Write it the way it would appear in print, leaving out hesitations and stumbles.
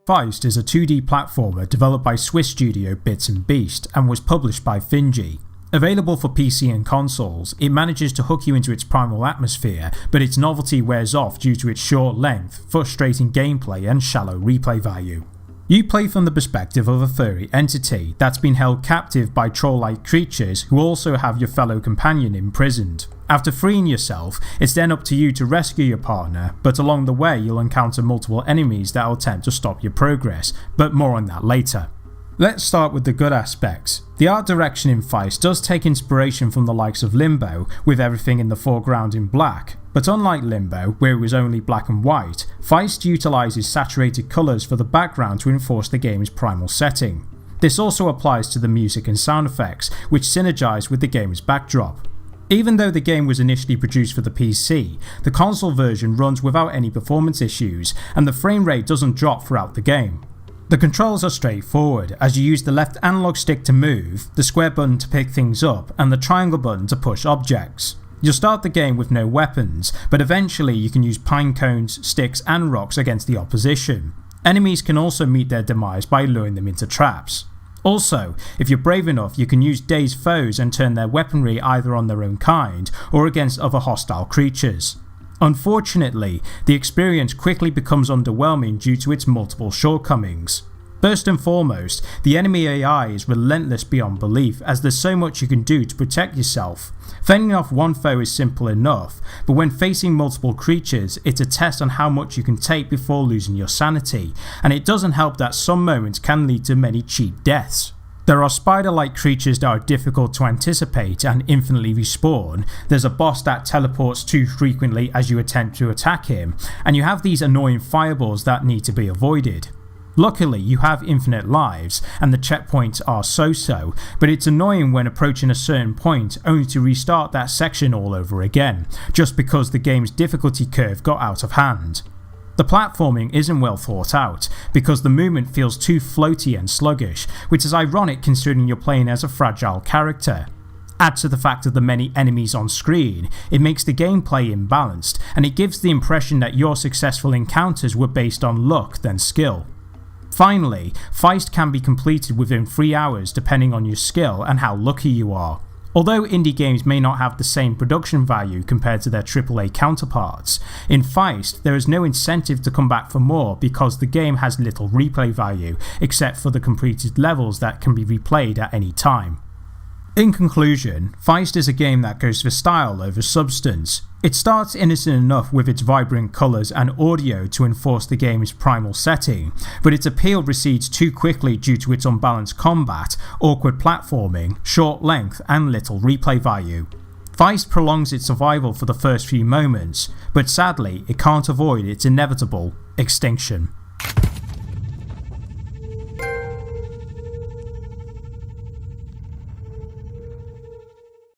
Feist is a 2D platformer developed by Swiss studio Bits and Beast and was published by Finji. Available for PC and consoles, it manages to hook you into its primal atmosphere, but its novelty wears off due to its short length, frustrating gameplay and shallow replay value. You play from the perspective of a furry entity that's been held captive by troll-like creatures who also have your fellow companion imprisoned. After freeing yourself, it's then up to you to rescue your partner, but along the way you'll encounter multiple enemies that will attempt to stop your progress, but more on that later. Let's start with the good aspects. The art direction in Feist does take inspiration from the likes of Limbo, with everything in the foreground in black, but unlike Limbo, where it was only black and white, Feist utilises saturated colours for the background to enforce the game's primal setting. This also applies to the music and sound effects, which synergise with the game's backdrop. Even though the game was initially produced for the PC, the console version runs without any performance issues, and the frame rate doesn't drop throughout the game. The controls are straightforward, as you use the left analog stick to move, the square button to pick things up, and the triangle button to push objects. You'll start the game with no weapons, but eventually you can use pine cones, sticks and rocks against the opposition. Enemies can also meet their demise by luring them into traps. Also, if you're brave enough, you can use dazed foes and turn their weaponry either on their own kind or against other hostile creatures. Unfortunately, the experience quickly becomes underwhelming due to its multiple shortcomings. First and foremost, the enemy AI is relentless beyond belief, as there's so much you can do to protect yourself. Fending off one foe is simple enough, but when facing multiple creatures, it's a test on how much you can take before losing your sanity, and it doesn't help that some moments can lead to many cheap deaths. There are spider-like creatures that are difficult to anticipate and infinitely respawn, there's a boss that teleports too frequently as you attempt to attack him, and you have these annoying fireballs that need to be avoided. Luckily, you have infinite lives, and the checkpoints are so-so, but it's annoying when approaching a certain point only to restart that section all over again, just because the game's difficulty curve got out of hand. The platforming isn't well thought out, because the movement feels too floaty and sluggish, which is ironic considering you're playing as a fragile character. Add to the fact of the many enemies on screen, it makes the gameplay imbalanced, and it gives the impression that your successful encounters were based on luck than skill. Finally, Feist can be completed within 3 hours depending on your skill and how lucky you are. Although indie games may not have the same production value compared to their AAA counterparts, in Feist there is no incentive to come back for more because the game has little replay value except for the completed levels that can be replayed at any time. In conclusion, Feist is a game that goes for style over substance. It starts innocent enough with its vibrant colours and audio to enforce the game's primal setting, but its appeal recedes too quickly due to its unbalanced combat, awkward platforming, short length and little replay value. Feist prolongs its survival for the first few moments, but sadly it can't avoid its inevitable extinction.